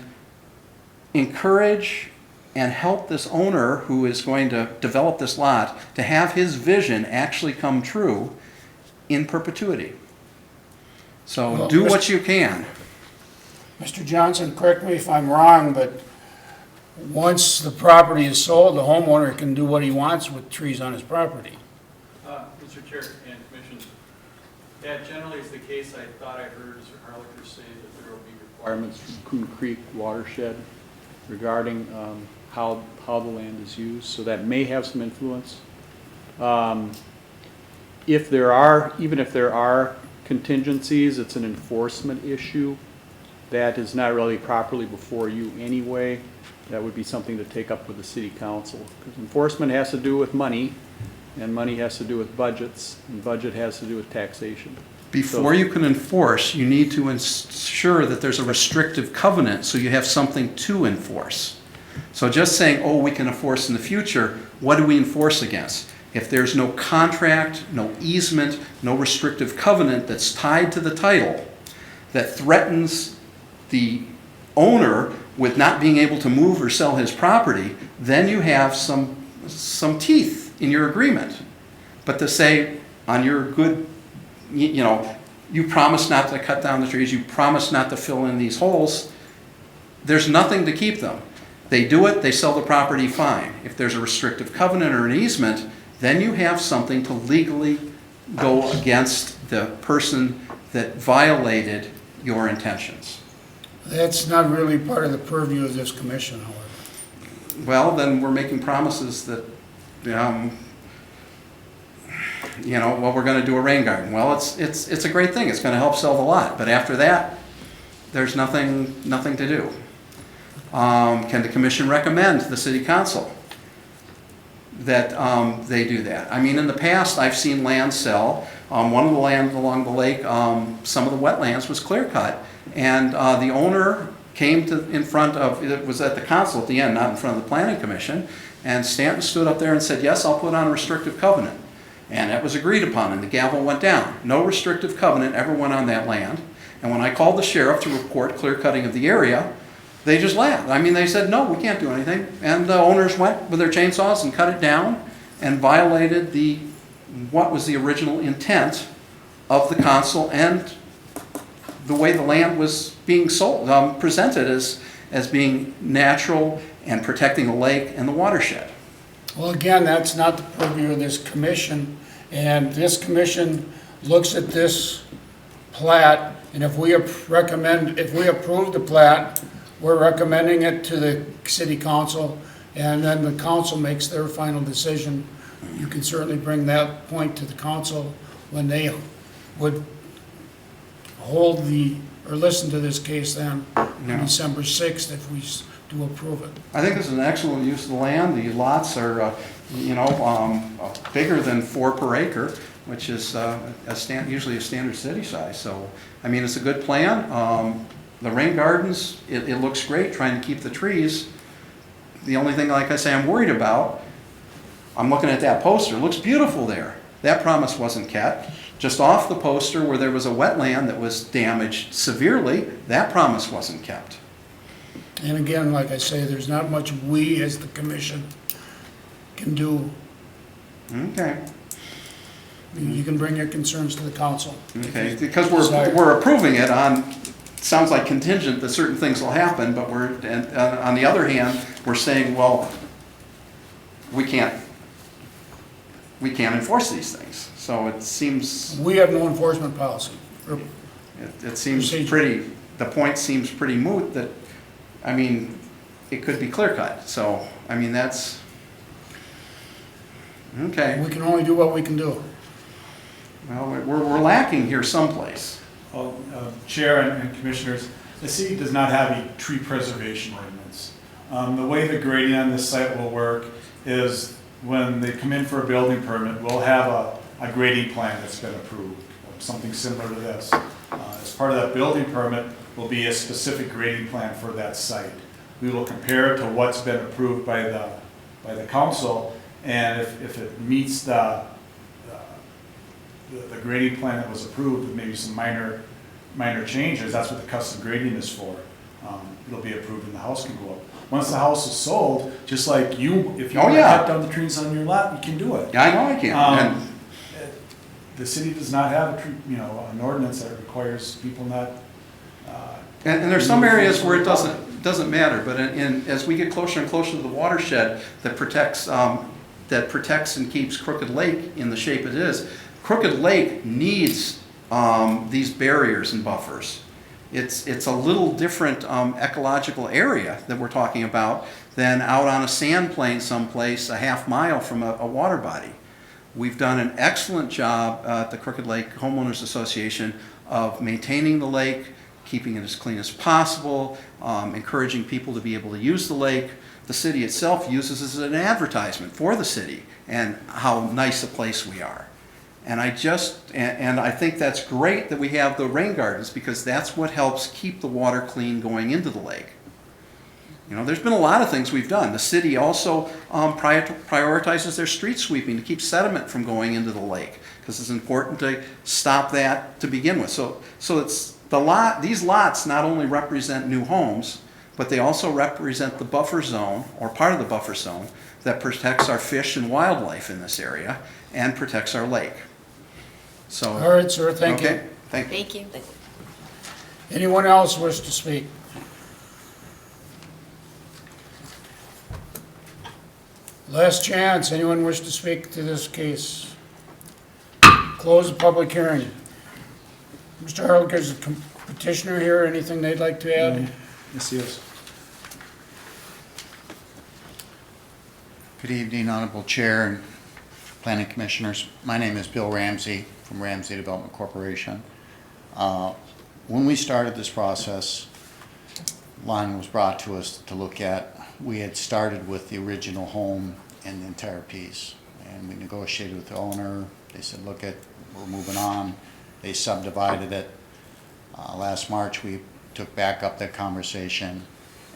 encourage and help this owner who is going to develop this lot to have his vision actually come true in perpetuity. So Well, do what you can. Mr. Johnson, correct me if I'm wrong, but once the property is sold, the homeowner can do what he wants with trees on his property. Mr. Chair and Commission, that generally is the case. I thought I heard Mr. Harlicker say that there will be requirements from Coon Creek watershed regarding how the land is used, so that may have some influence. If there are, even if there are contingencies, it's an enforcement issue. That is not really properly before you anyway. That would be something to take up with the city council. Because enforcement has to do with money, and money has to do with budgets, and budget has to do with taxation. Before you can enforce, you need to ensure that there's a restrictive covenant, so you have something to enforce. So just saying, oh, we can enforce in the future, what do we enforce against? If there's no contract, no easement, no restrictive covenant that's tied to the title, that threatens the owner with not being able to move or sell his property, then you have some teeth in your agreement. But to say, on your good, you promise not to cut down the trees, you promise not to fill in these holes, there's nothing to keep them. They do it, they sell the property, fine. If there's a restrictive covenant or an easement, then you have something to legally go against the person that violated your intentions. That's not really part of the purview of this commission, however. Well, then we're making promises that, well, we're going to do a rain garden. Well, it's a great thing. It's going to help sell the lot. But after that, there's nothing to do. Can the commission recommend to the city council that they do that? I mean, in the past, I've seen land sell. One of the land along the lake, some of the wetlands was clear cut. And the owner came in front of, it was at the council at the end, not in front of the planning commission, and Stanton stood up there and said, yes, I'll put on a restrictive covenant. And that was agreed upon, and the gavel went down. No restrictive covenant ever went on that land. And when I called the sheriff to report clear cutting of the area, they just laughed. I mean, they said, no, we can't do anything. And the owners went with their chainsaws and cut it down and violated what was the original intent of the council and the way the land was being sold, presented as being natural and protecting the lake and the watershed. Well, again, that's not the purview of this commission, and this commission looks at this plat, and if we approve the plat, we're recommending it to the city council, and then the council makes their final decision. You can certainly bring that point to the council when they would hold listen to this case then on December 6th if we do approve it. I think this is an excellent use of the land. The lots are, bigger than 4 per acre, which is usually a standard city size. So, I mean, it's a good plan. The rain gardens, it looks great trying to keep the trees. The only thing, like I say, I'm worried about, I'm looking at that poster. It looks beautiful there. That promise wasn't kept. Just off the poster where there was a wetland that was damaged severely, that promise wasn't kept. And again, like I say, there's not much we as the commission can do. Okay. You can bring your concerns to the council. Okay, because we're approving it on, sounds like contingent that certain things will happen, but on the other hand, we're saying, well, we can't enforce these things. So it seems... We have no enforcement policy. It seems pretty, the point seems pretty moot that, I mean, it could be clear cut. So, I mean, that's... Okay. We can only do what we can do. Well, we're lacking here someplace. Well, Chair and Commissioners, the city does not have a tree preservation ordinance. The way the grading on this site will work is when they come in for a building permit, we'll have a grading plan that's been approved, something similar to this. As part of that building permit will be a specific grading plan for that site. We will compare it to what's been approved by the council, and if it meets the grading plan that was approved with maybe some minor changes, that's what the custom grading is for. It'll be approved and the house can go up. Once the house is sold, just like if you want to cut down the trees on your lot, you can do it. Yeah, I know I can. The city does not have an ordinance that requires people not. And there's some areas where it doesn't. doesn't matter, but as we get closer and closer to the watershed that protects and keeps Crooked Lake in the shape it is, Crooked Lake needs these barriers and buffers. It's a little different ecological area that we're talking about than out on a sand plain someplace a half mile from a water body. We've done an excellent job at the Crooked Lake Homeowners Association of maintaining the lake, keeping it as clean as possible, encouraging people to be able to use the lake. The city itself uses it as an advertisement for the city and how nice a place we are. And I think that's great that we have the rain gardens, because that's what helps keep the water clean going into the lake. You know, there's been a lot of things we've done. The city also prioritizes their street sweeping to keep sediment from going into the lake, because it's important to stop that to begin with. So it's these lots not only represent new homes, but they also represent the buffer zone, or part of the buffer zone, that protects our fish and wildlife in this area and protects our lake. So, All right, sir, thank you. okay, thank you. Thank you. Anyone else wish to speak? Last chance, anyone wish to speak to this case? Close the public hearing. Mr. Harlick, is the petitioner here, anything they'd like to add? Yes. Good evening, Honorable Chair and Planning Commissioners. My name is Bill Ramsey from Ramsey Development Corporation. When we started this process, line was brought to us to look at. We had started with the original home and the entire piece, and we negotiated with the owner. They said, look, we're moving on. They subdivided it. Last March, we took back up that conversation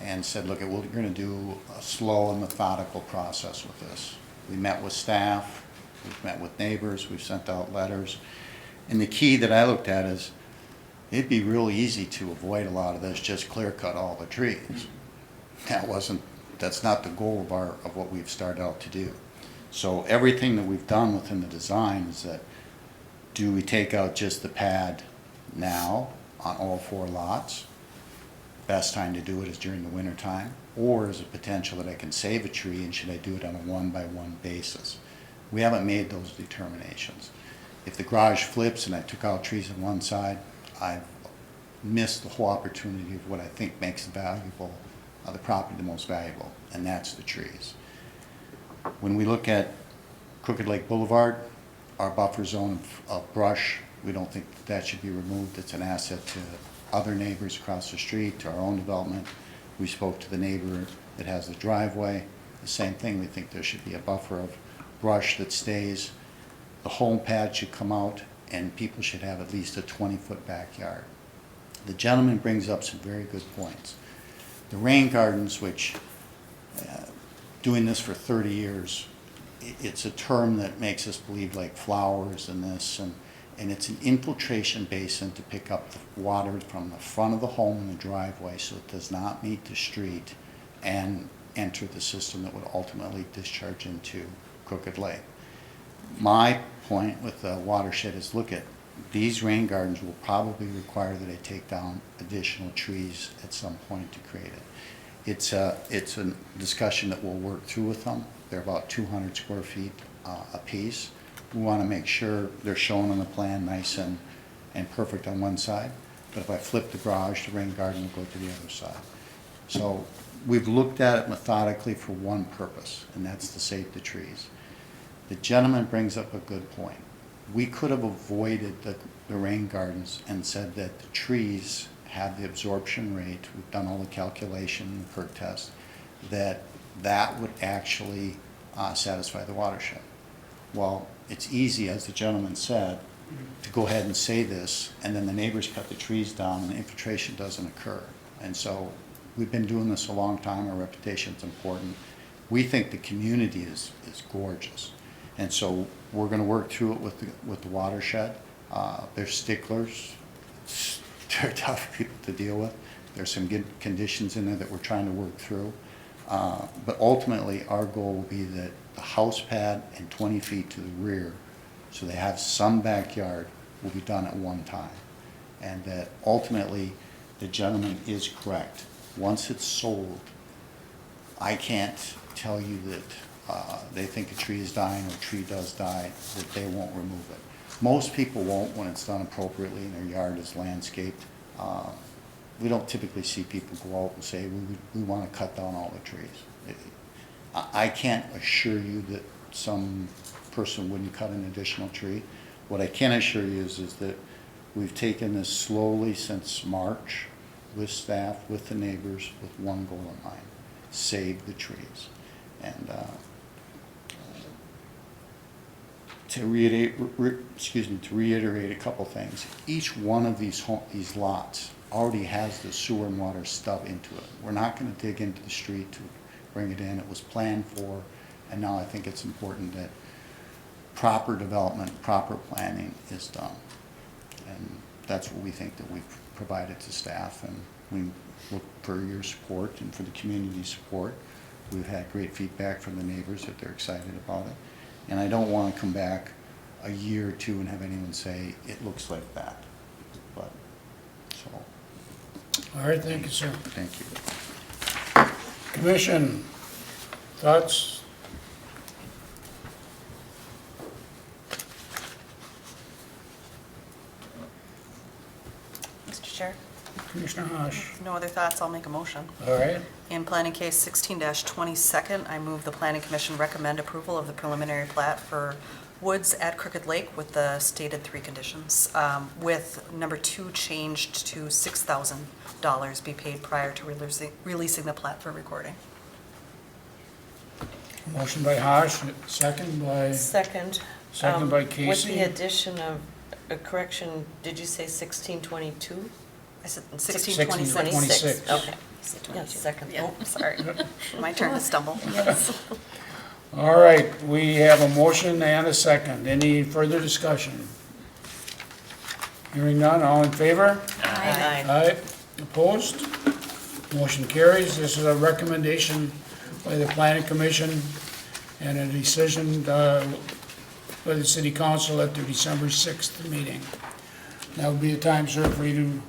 and said, look, we're going to do a slow and methodical process with this. We met with staff, we've met with neighbors, we've sent out letters. And the key that I looked at is, it'd be real easy to avoid a lot of this, just clear cut all the trees. That's not the goal of what we've started out to do. So everything that we've done within the design is that, do we take out just the pad now on all 4 lots? Best time to do it is during the winter time, or is it potential that I can save a tree, and should I do it on a 1-by-1 basis? We haven't made those determinations. If the garage flips and I took out trees on one side, I've missed the whole opportunity of what I think makes the property the most valuable, and that's the trees. When we look at Crooked Lake Boulevard, our buffer zone of brush, we don't think that should be removed. It's an asset to other neighbors across the street, to our own development. We spoke to the neighbor that has the driveway. The same thing, we think there should be a buffer of brush that stays. The home pad should come out, and people should have at least a 20-foot backyard. The gentleman brings up some very good points. The rain gardens, which, doing this for 30 years, it's a term that makes us believe like flowers and this, and it's an infiltration basin to pick up the water from the front of the home and the driveway, so it does not meet the street and enter the system that would ultimately discharge into Crooked Lake. My point with the watershed is, look at these rain gardens will probably require that I take down additional trees at some point to create it. It's a discussion that we'll work through with them. They're about 200 square feet a piece. We want to make sure they're shown on the plan nice and perfect on one side. But if I flip the garage, the rain garden will go to the other side. So we've looked at it methodically for one purpose, and that's to save the trees. The gentleman brings up a good point. We could have avoided the rain gardens and said that the trees have the absorption rate. We've done all the calculation in the PERT test, that would actually satisfy the watershed. Well, it's easy, as the gentleman said, to go ahead and say this, and then the neighbors cut the trees down and the infiltration doesn't occur. And so we've been doing this a long time. Our reputation's important. We think the community is gorgeous. And so we're going to work through it with the watershed. They're sticklers. They're tough people to deal with. There's some good conditions in there that we're trying to work through. But ultimately, our goal will be that the house pad and 20 feet to the rear, so they have some backyard, will be done at one time. And that ultimately, the gentleman is correct. Once it's sold, I can't tell you that they think a tree is dying or a tree does die, that they won't remove it. Most people won't when it's done appropriately and their yard is landscaped. We don't typically see people go out and say, we want to cut down all the trees. I can't assure you that some person wouldn't cut an additional tree. What I can assure you is that we've taken this slowly since March with staff, with the neighbors, with one goal in mind: save the trees. And to reiterate a couple things, each one of these lots already has the sewer and water stub into it. We're not going to dig into the street to bring it in. It was planned for, and now I think it's important that proper development, proper planning is done. And that's what we think that we've provided to staff, and we look for your support and for the community's support. We've had great feedback from the neighbors that they're excited about it. And I don't want to come back a year or two and have anyone say, it looks like that. But, so, All right, thank you, sir. thank you. Commission, thoughts? Mr. Chair, Commissioner Haas. no other thoughts, I'll make a motion. All right, In planning case 16-22nd, I move the planning commission recommend approval of the preliminary plat for Woods at Crooked Lake with the stated 3 conditions, with number 2 changed to $6,000 be paid prior to releasing the plat for recording. motion by Haas, second by Second. by With Casey. the addition of a correction, did you say 1622? I said 1626. 1626. Okay. Yeah, Yeah, second. Yeah, sorry. My turn to stumble. All right, we have a motion and a second. Any further discussion? Hearing none, all in favor? Aye. Aye. Opposed? Motion carries. This is a recommendation by the planning commission and a decision by the city council at their December 6th meeting. That would be the time, sir, for you to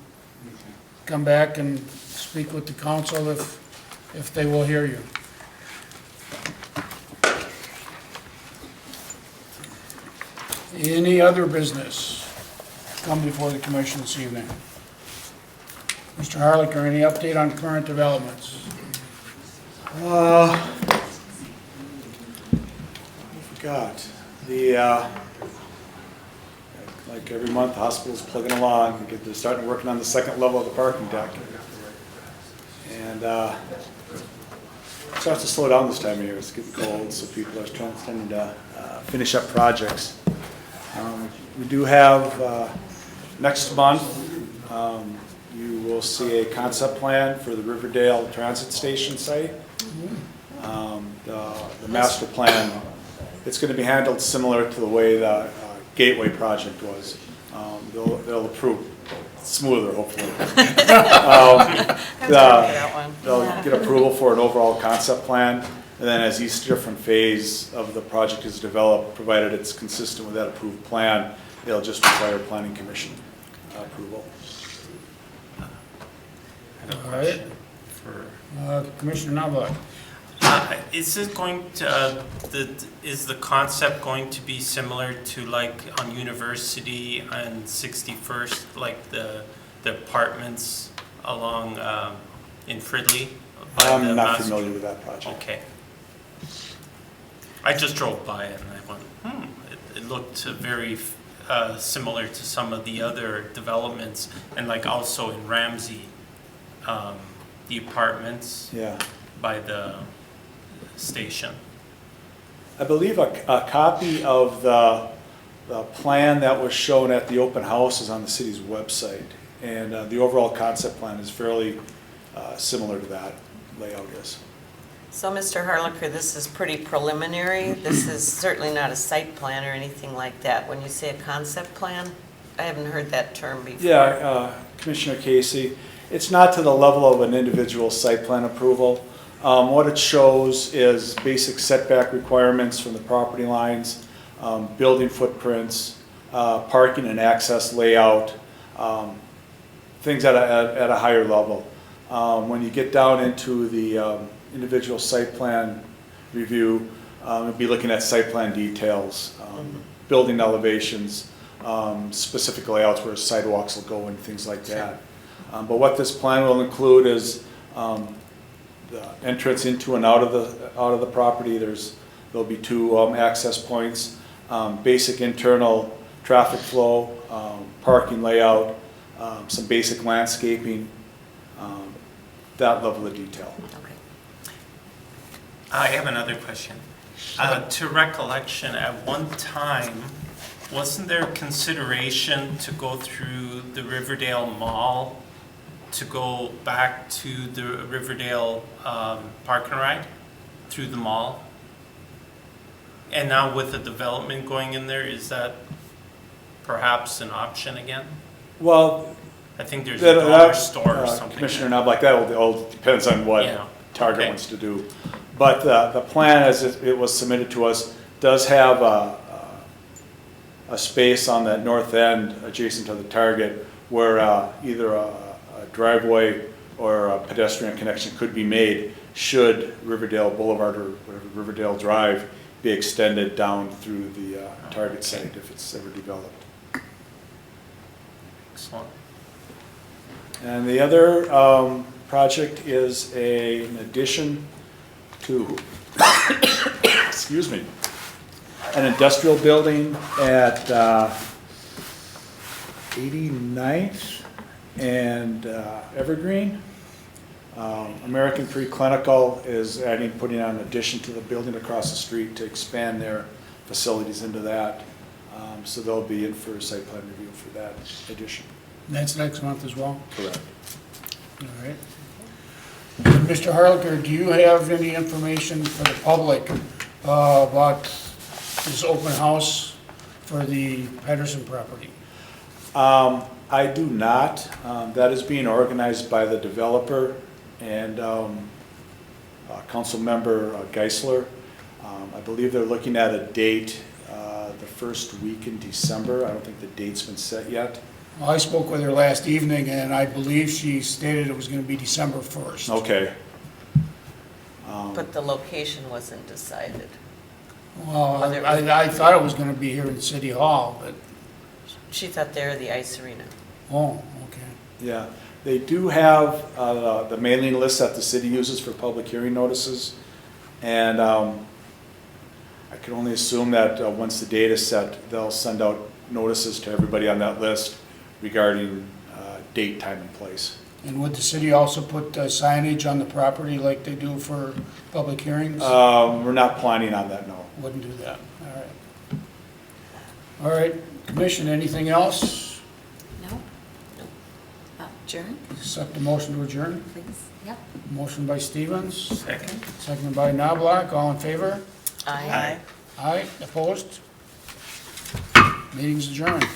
come back and speak with the council if they will hear you. Any other business come before the commission this evening? Mr. Harlicker, any update on current developments? I forgot. Like every month, the hospital's plugging along. They're starting working on the second level of the parking deck. And it starts to slow down this time of year. It's getting cold, so people are tending to finish up projects. We do have, next month, you will see a concept plan for the Riverdale Transit Station site. The master plan, it's going to be handled similar to the way the Gateway project was. They'll approve smoother, hopefully. They'll get approval for an overall concept plan, and then as each different phase of the project is developed, provided it's consistent with that approved plan, it'll just require planning commission approval. All right. Commissioner Knobloch. Is it going to, is the concept going to be similar to like on University and 61st, like the apartments along in Fridley? I'm not familiar with that project. Okay. I just drove by it and I went, it looked very similar to some of the other developments, and like also in Ramsey, the apartments by the station. I believe a copy of the plan that was shown at the open house is on the city's website, and the overall concept plan is fairly similar to that layout is. So, Mr. Harlicker, this is pretty preliminary. This is certainly not a site plan or anything like that. When you say a concept plan, I haven't heard that term before. Yeah, Commissioner Casey, it's not to the level of an individual site plan approval. What it shows is basic setback requirements from the property lines, building footprints, parking and access layout, things at a higher level. When you get down into the individual site plan review, we'll be looking at site plan details, building elevations, specific layouts where sidewalks will go and things like that. But what this plan will include is the entrance into and out of the property. There'll be two access points, basic internal traffic flow, parking layout, some basic landscaping, that level of detail. Okay. I have another question. To recollection, at one time, wasn't there consideration to go through the Riverdale Mall to go back to the Riverdale Park and Ride through the mall? And now with the development going in there, is that perhaps an option again? Well, I think there's a dollar store or something. Commissioner Knobloch, that all depends on what Yeah, Target okay. wants to do. But the plan as it was submitted to us does have a space on that north end adjacent to the Target where either a driveway or a pedestrian connection could be made should Riverdale Boulevard or whatever, Riverdale Drive be extended down through the Target site if it's ever developed. Excellent. And the other project is an addition to, excuse me, an industrial building at 89th and Evergreen. American Preclinical is putting on an addition to the building across the street to expand their facilities into that. So they'll be in for a site plan review for that addition. That's next month as well? Correct. All right. Mr. Harlicker, do you have any information for the public about this open house for the Pedersen property? I do not. That is being organized by the developer and council member Geisler. I believe they're looking at a date the first week in December. I don't think the date's been set yet. Well, I spoke with her last evening, and I believe she stated it was going to be December 1st. Okay. But the location wasn't decided. Well, I thought it was going to be here in City Hall, but, She thought they were the ice arena. oh, okay. Yeah, they do have the mailing list that the city uses for public hearing notices. And I can only assume that once the date is set, they'll send out notices to everybody on that list regarding date, time, and place. And would the city also put signage on the property like they do for public hearings? We're not planning on that, no. Wouldn't do that, all right. All right, Commission, anything else? No? Adjourn, Accept the motion to adjourn? please? Yep. Motion by Stevens, Second? seconded by Knobloch, all in favor? Aye. Aye, opposed? Meeting's adjourned.